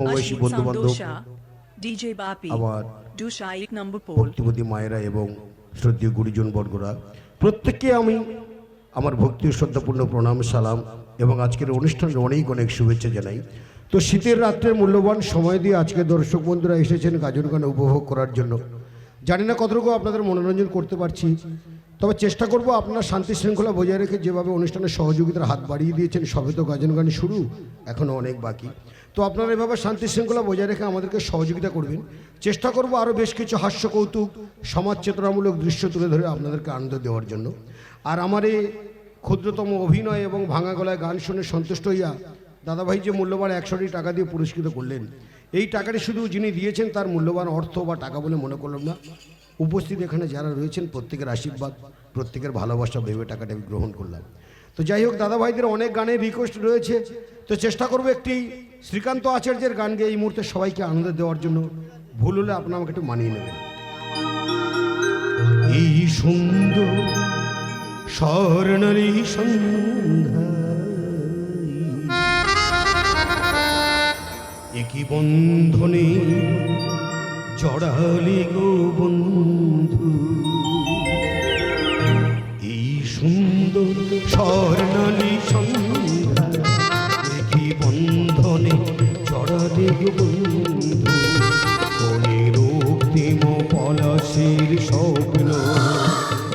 সমবয়সী বন্ধু বান্ধব ডিজে বাপি আমার ডুশা 1 নম্বর পোল ভক্তিপতি মায়েরা এবং শ্রদ্ধেয় গুরুজন বর্গরা প্রত্যেককে আমি আমার ভক্তি ও শ্রদ্ধাপূর্ণ প্রণাম সালাম এবং আজকের অনুষ্ঠানে অনেক অনেক শুভেচ্ছা জানাই। তো শীতের রাত্রের মূল্যবান সময় দিয়ে আজকে দর্শক বন্ধুরা এসেছেন গাজন গান উপভোগ করার জন্য। জানি না কতটুকু আপনাদের মনোরঞ্জন করতে পারছি, তবে চেষ্টা করব আপনারা শান্তি শৃঙ্খলা বজায় রেখে যেভাবে অনুষ্ঠানের সহযোগিতার হাত বাড়িয়ে দিয়েছেন, সবে তো গাজন গান শুরু, এখনও অনেক বাকি। তো আপনারা এভাবে শান্তি শৃঙ্খলা বজায় রেখে আমাদেরকে সহযোগিতা করবেন। চেষ্টা করব আরও বেশ কিছু হাস্য কৌতুক সমাজ চেতনামূলক দৃশ্য তুলে ধরে আপনাদেরকে আনন্দ দেওয়ার জন্য। আর আমার এই ক্ষুদ্রতম অভিনয় এবং ভাঙা গলায় গান শুনে সন্তুষ্ট হইয়া দাদাভাই যে মূল্যবান 100টি টাকা দিয়ে পুরস্কৃত করলেন, এই টাকাটি শুধু যিনি দিয়েছেন তার মূল্যবান অর্থ বা টাকা বলে মনে করলাম না। উপস্থিত এখানে যারা রয়েছেন প্রত্যেকের আশীর্বাদ, প্রত্যেকের ভালোবাসা ভেবে টাকাটা আমি গ্রহণ করলাম। তো যাই হোক, দাদাভাইদের অনেক গানের রিকোয়েস্ট রয়েছে, তো চেষ্টা করব একটি শ্রীকান্ত আচার্যের গান গিয়ে এই মুহূর্তে সবাইকে আনন্দ দেওয়ার জন্য। ভুল হলে আপনারা আমাকে একটু মানিয়ে নেবেন। এই সুন্দর স্বর্ণালী সন্ধ্যা একই বন্ধনে জড়ালি গো বন্ধু, এই সুন্দর স্বর্ণালী সন্ধ্যা একই বন্ধনে জড়ালি গো বন্ধু, কোনে রক্তিম পলাশের স্বপ্ন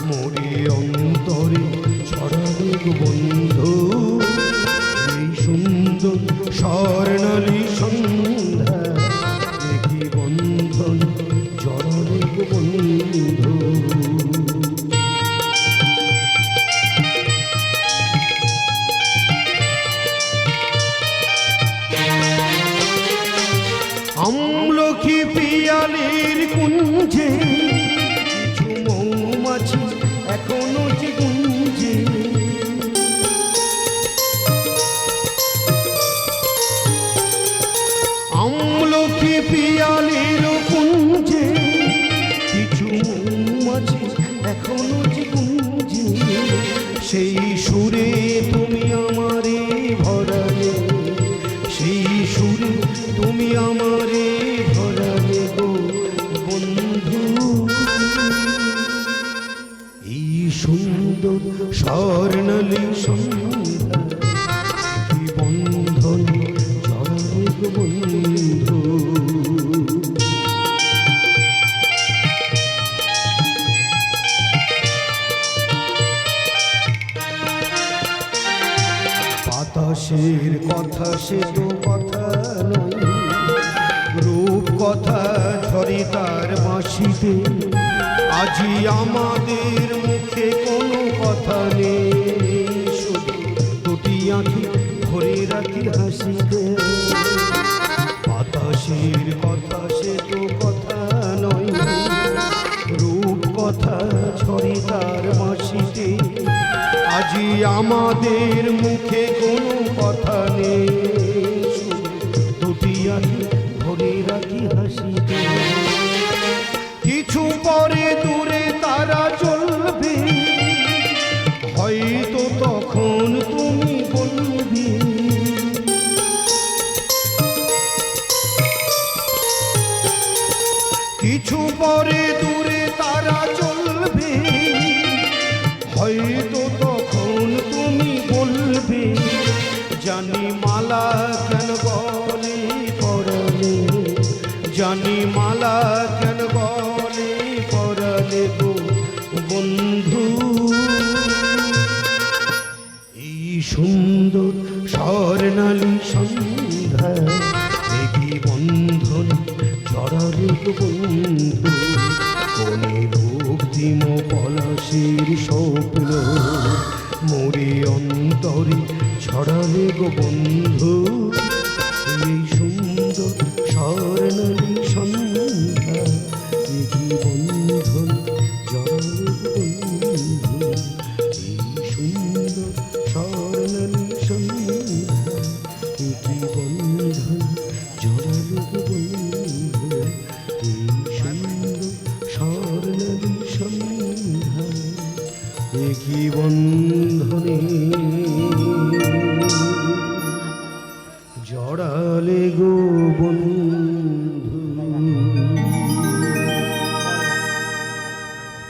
মোরে অন্তরে ছড়ালি গো বন্ধু, এই সুন্দর স্বর্ণালী সন্ধ্যা একই বন্ধন জড়ালি গো বন্ধু। আমলকি পিয়ালির কুঞ্জে কিছু মৌমাছি এখনো যে গুঞ্জে, আমলকি পিয়ালির কুঞ্জে কিছু মৌমাছি এখনো যে গুঞ্জে, সেই সুরে তুমি আমারে ভরালে, সেই সুরে তুমি আমারে ভরালে গো বন্ধু, এই সুন্দর স্বর্ণালী সন্ধ্যা এই বন্ধন জড়ালে গো বন্ধু। বাতাসের কথা সে তো কথা নয়, রূপ কথা ঝরে তার বাঁশিতে, আজি আমাদের মুখে কোনো কথা নেই, শুধু দুটি আঁখি ভরে রাখি হাসিতে। বাতাসের কথা সে তো কথা নয়, রূপ কথা ঝরে তার বাঁশিতে, আজি আমাদের মুখে কোনো কথা নেই, দুটি আঁখি ভরে রাখি হাসিতে। কিছু পরে দূরে তারা চলবে, হয়তো তখন তুমি বলবে, কিছু পরে দূরে তারা চলবে, হয়তো তখন তুমি বলবে, জানি মালা কেন বলে পরালে, জানি মালা কেন বলে পরালে গো বন্ধু, এই সুন্দর স্বর্ণালী সন্ধ্যা একই বন্ধন জড়ালে গো বন্ধু, কোনে রক্তিম পলাশের স্বপ্ন মোরে অন্তরে ছড়ালে গো বন্ধু।